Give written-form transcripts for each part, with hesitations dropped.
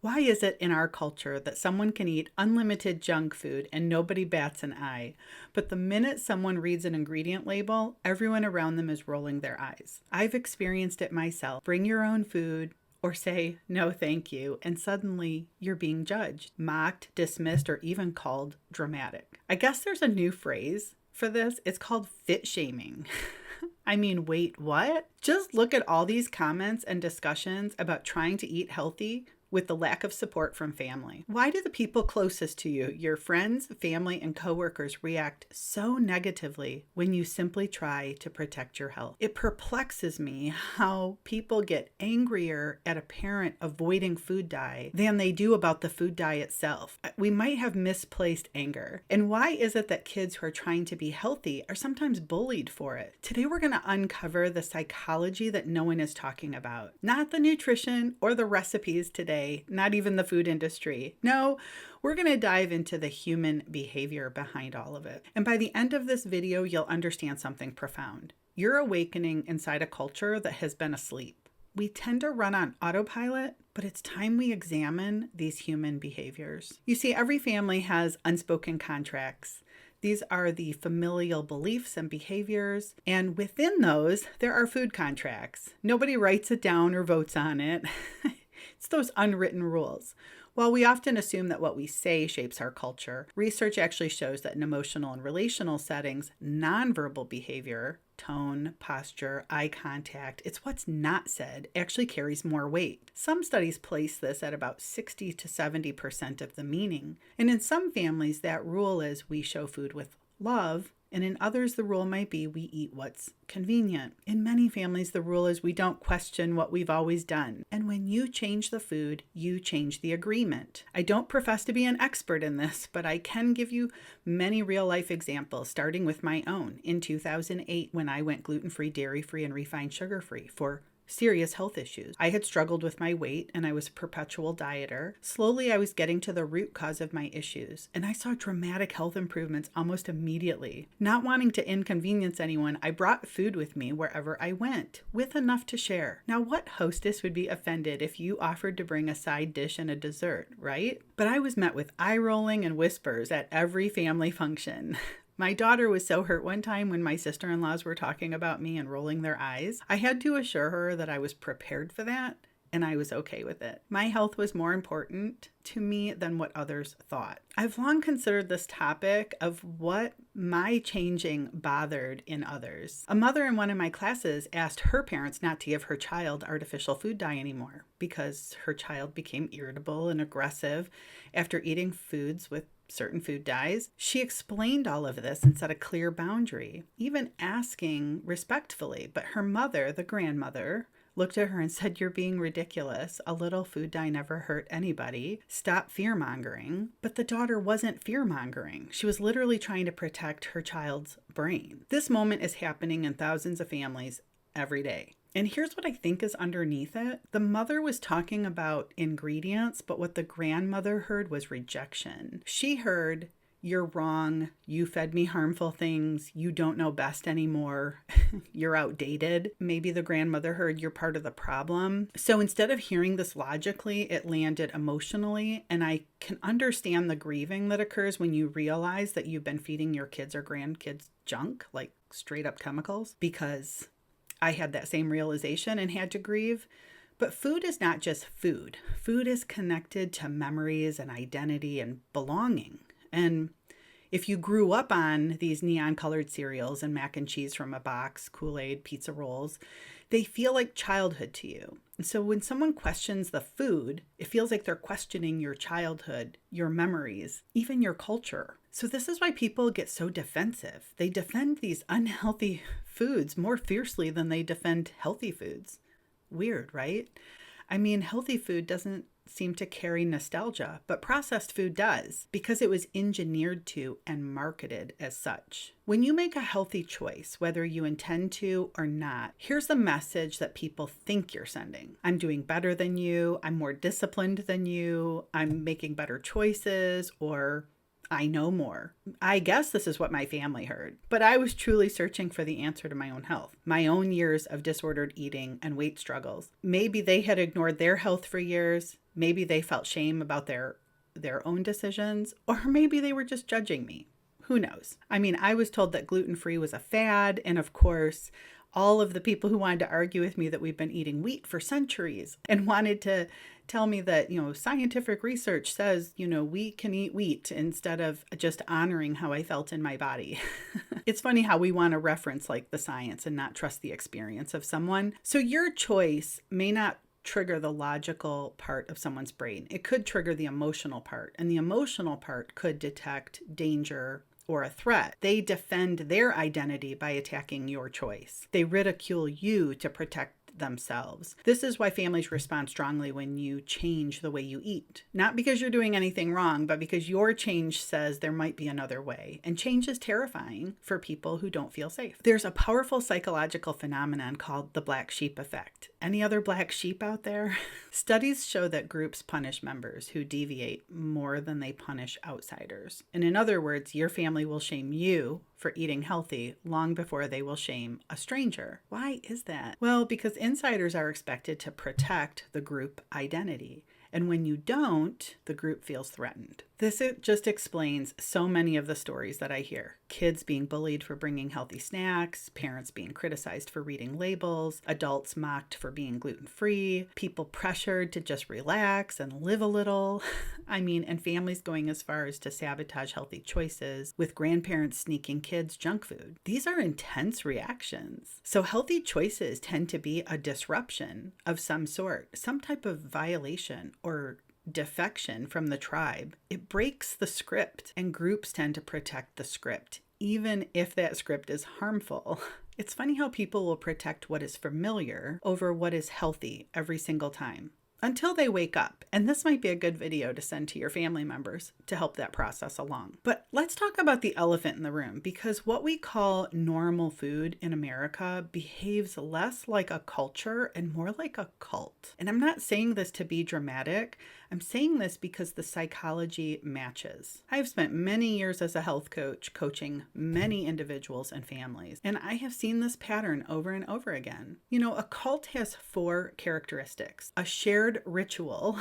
Why is it in our culture that someone can eat unlimited junk food and nobody bats an eye, but the minute someone reads an ingredient label, everyone around them is rolling their eyes? I've experienced it myself. Bring your own food or say, no, thank you, and suddenly you're being judged, mocked, dismissed, or even called dramatic. I guess there's a new phrase for this. It's called fit shaming. I mean, wait, what? Just look at all these comments and discussions about trying to eat healthy with the lack of support from family. Why do the people closest to you, your friends, family, and coworkers, react so negatively when you simply try to protect your health? It perplexes me how people get angrier at a parent avoiding food dye than they do about the food dye itself. We might have misplaced anger. And why is it that kids who are trying to be healthy are sometimes bullied for it? Today we're going to uncover the psychology that no one is talking about. Not the nutrition or the recipes today, not even the food industry. No, we're going to dive into the human behavior behind all of it. And by the end of this video, you'll understand something profound. You're awakening inside a culture that has been asleep. We tend to run on autopilot, but it's time we examine these human behaviors. You see, every family has unspoken contracts. These are the familial beliefs and behaviors, and within those, there are food contracts. Nobody writes it down or votes on it. It's those unwritten rules. While we often assume that what we say shapes our culture, research actually shows that in emotional and relational settings, nonverbal behavior, tone, posture, eye contact, it's what's not said, actually carries more weight. Some studies place this at about 60 to 70% of the meaning. And in some families, that rule is we show food with love, and in others, the rule might be we eat what's convenient. In many families, the rule is we don't question what we've always done. And when you change the food, you change the agreement. I don't profess to be an expert in this, but I can give you many real-life examples, starting with my own. In 2008, when I went gluten-free, dairy-free, and refined sugar-free for serious health issues. I had struggled with my weight and I was a perpetual dieter. Slowly, I was getting to the root cause of my issues, and I saw dramatic health improvements almost immediately. Not wanting to inconvenience anyone, I brought food with me wherever I went, with enough to share. Now, what hostess would be offended if you offered to bring a side dish and a dessert, right? But I was met with eye rolling and whispers at every family function. My daughter was so hurt one time when my sister-in-laws were talking about me and rolling their eyes. I had to assure her that I was prepared for that and I was okay with it. My health was more important to me than what others thought. I've long considered this topic of what my changing bothered in others. A mother in one of my classes asked her parents not to give her child artificial food dye anymore because her child became irritable and aggressive after eating foods with certain food dyes. She explained all of this and set a clear boundary, even asking respectfully. But her mother, the grandmother, looked at her and said, "You're being ridiculous. A little food dye never hurt anybody. Stop fear-mongering." But the daughter wasn't fear-mongering. She was literally trying to protect her child's brain. This moment is happening in thousands of families every day. And here's what I think is underneath it. The mother was talking about ingredients, but what the grandmother heard was rejection. She heard, "You're wrong. You fed me harmful things. You don't know best anymore. You're outdated." Maybe the grandmother heard, "You're part of the problem." So instead of hearing this logically, it landed emotionally. And I can understand the grieving that occurs when you realize that you've been feeding your kids or grandkids junk, like straight up chemicals, because I had that same realization and had to grieve. But food is not just food. Food is connected to memories and identity and belonging. And if you grew up on these neon-colored cereals and mac and cheese from a box, Kool-Aid, pizza rolls, they feel like childhood to you. And so when someone questions the food, it feels like they're questioning your childhood, your memories, even your culture. So this is why people get so defensive. They defend these unhealthy foods more fiercely than they defend healthy foods. Weird, right? I mean, healthy food doesn't seem to carry nostalgia, but processed food does, because it was engineered to and marketed as such. When you make a healthy choice, whether you intend to or not, here's the message that people think you're sending. I'm doing better than you. I'm more disciplined than you. I'm making better choices, or I know more. I guess this is what my family heard. But I was truly searching for the answer to my own health, my own years of disordered eating and weight struggles. Maybe they had ignored their health for years. Maybe they felt shame about their own decisions, or maybe they were just judging me. Who knows? I mean, I was told that gluten-free was a fad, and of course, all of the people who wanted to argue with me that we've been eating wheat for centuries and wanted to tell me that, scientific research says, we can eat wheat instead of just honoring how I felt in my body. It's funny how we want to reference like the science and not trust the experience of someone. So your choice may not trigger the logical part of someone's brain. It could trigger the emotional part, and the emotional part could detect danger or a threat. They defend their identity by attacking your choice. They ridicule you to protect themselves. This is why families respond strongly when you change the way you eat. Not because you're doing anything wrong, but because your change says there might be another way. And change is terrifying for people who don't feel safe. There's a powerful psychological phenomenon called the black sheep effect. Any other black sheep out there? Studies show that groups punish members who deviate more than they punish outsiders. And in other words, your family will shame you for eating healthy long before they will shame a stranger. Why is that? Well, because insiders are expected to protect the group identity. And when you don't, the group feels threatened. This just explains so many of the stories that I hear. Kids being bullied for bringing healthy snacks, parents being criticized for reading labels, adults mocked for being gluten-free, people pressured to just relax and live a little. And families going as far as to sabotage healthy choices with grandparents sneaking kids junk food. These are intense reactions. So healthy choices tend to be a disruption of some sort, some type of violation or defection from the tribe. It breaks the script, and groups tend to protect the script, even if that script is harmful. It's funny how people will protect what is familiar over what is healthy every single time, until they wake up. And this might be a good video to send to your family members to help that process along. But let's talk about the elephant in the room, because what we call normal food in America behaves less like a culture and more like a cult. And I'm not saying this to be dramatic. I'm saying this because the psychology matches. I've spent many years as a health coach coaching many individuals and families, and I have seen this pattern over and over again. A cult has 4 characteristics: a shared ritual.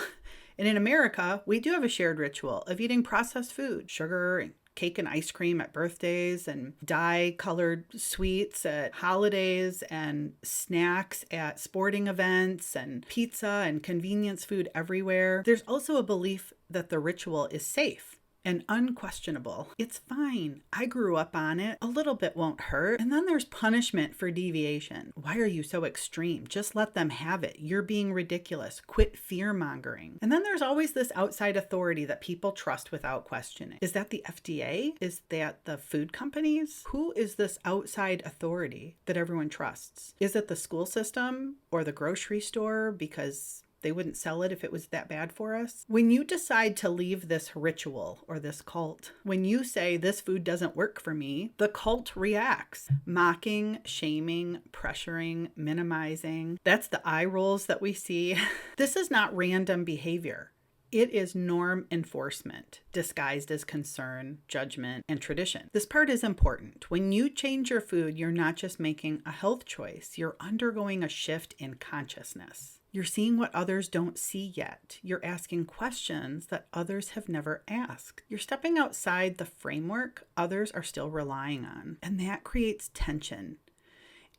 And in America, we do have a shared ritual of eating processed food, sugar and cake and ice cream at birthdays, and dye-colored sweets at holidays, and snacks at sporting events, and pizza and convenience food everywhere. There's also a belief that the ritual is safe and unquestionable. It's fine. I grew up on it. A little bit won't hurt. And then there's punishment for deviation. Why are you so extreme? Just let them have it. You're being ridiculous. Quit fear-mongering. And then there's always this outside authority that people trust without questioning. Is that the FDA? Is that the food companies? Who is this outside authority that everyone trusts? Is it the school system or the grocery store because they wouldn't sell it if it was that bad for us? When you decide to leave this ritual or this cult, when you say this food doesn't work for me, the cult reacts. Mocking, shaming, pressuring, minimizing. That's the eye rolls that we see. This is not random behavior. It is norm enforcement, disguised as concern, judgment, and tradition. This part is important. When you change your food, you're not just making a health choice, you're undergoing a shift in consciousness. You're seeing what others don't see yet. You're asking questions that others have never asked. You're stepping outside the framework others are still relying on, and that creates tension.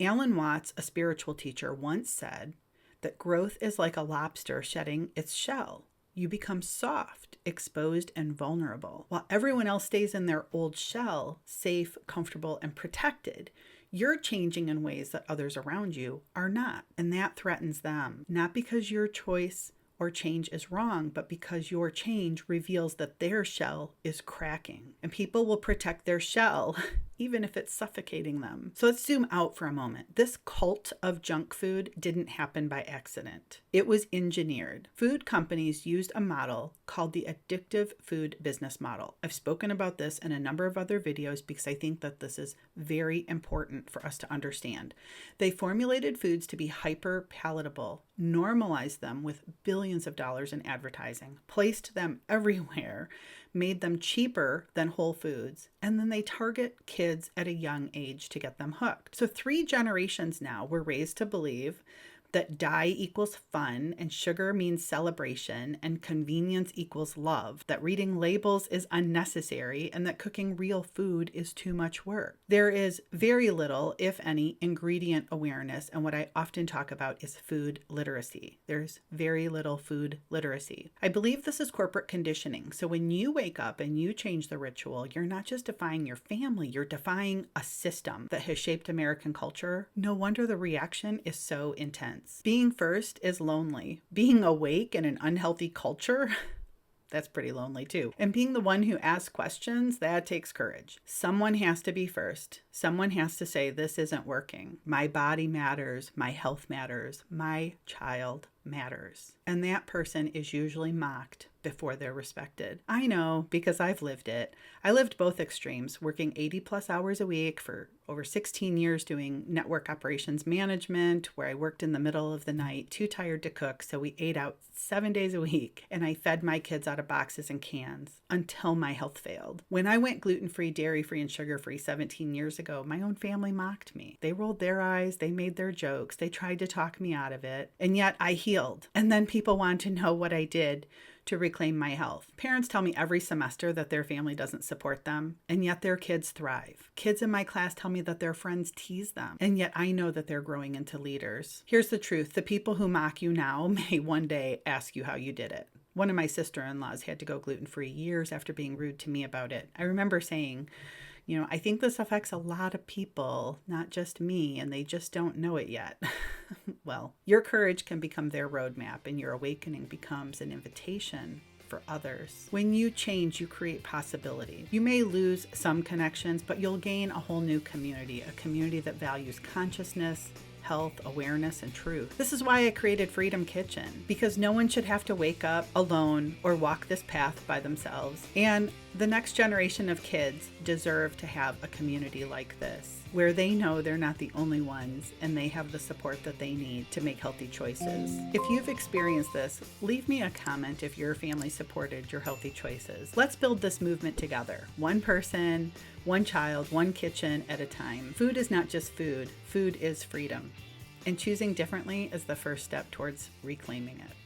Alan Watts, a spiritual teacher, once said that growth is like a lobster shedding its shell. You become soft, exposed, and vulnerable. While everyone else stays in their old shell, safe, comfortable, and protected, you're changing in ways that others around you are not. And that threatens them, not because your choice or change is wrong, but because your change reveals that their shell is cracking. And people will protect their shell even if it's suffocating them. So let's zoom out for a moment. This cult of junk food didn't happen by accident. It was engineered. Food companies used a model called the addictive food business model. I've spoken about this in a number of other videos because I think that this is very important for us to understand. They formulated foods to be hyper palatable, normalized them with billions of dollars in advertising, placed them everywhere, made them cheaper than whole foods, and then they target kids at a young age to get them hooked. So 3 generations now were raised to believe that dye equals fun and sugar means celebration and convenience equals love, that reading labels is unnecessary and that cooking real food is too much work. There is very little, if any, ingredient awareness, and what I often talk about is food literacy. There's very little food literacy. I believe this is corporate conditioning. So when you wake up and you change the ritual, you're not just defying your family, you're defying a system that has shaped American culture. No wonder the reaction is so intense. Being first is lonely. Being awake in an unhealthy culture, that's pretty lonely too. And being the one who asks questions, that takes courage. Someone has to be first. Someone has to say, this isn't working. My body matters. My health matters. My child matters. And that person is usually mocked before they're respected. I know because I've lived it. I lived both extremes, working 80 plus hours a week for over 16 years doing network operations management, where I worked in the middle of the night, too tired to cook, so we ate out 7 days a week, and I fed my kids out of boxes and cans until my health failed. When I went gluten-free, dairy-free, and sugar-free 17 years ago, my own family mocked me. They rolled their eyes, they made their jokes, they tried to talk me out of it, and yet I healed. And then people want to know what I did to reclaim my health. Parents tell me every semester that their family doesn't support them, and yet their kids thrive. Kids in my class tell me that their friends tease them, and yet I know that they're growing into leaders. Here's the truth. The people who mock you now may one day ask you how you did it. One of my sister-in-laws had to go gluten-free years after being rude to me about it. I remember saying, I think this affects a lot of people, not just me, and they just don't know it yet. Well, your courage can become their roadmap, and your awakening becomes an invitation for others. When you change, you create possibility. You may lose some connections, but you'll gain a whole new community, a community that values consciousness, health, awareness, and truth. This is why I created Freedom Kitchen, because no one should have to wake up alone or walk this path by themselves. And the next generation of kids deserve to have a community like this, where they know they're not the only ones and they have the support that they need to make healthy choices. If you've experienced this, leave me a comment if your family supported your healthy choices. Let's build this movement together. One person, one child, one kitchen at a time. Food is not just food. Food is freedom. And choosing differently is the first step towards reclaiming it.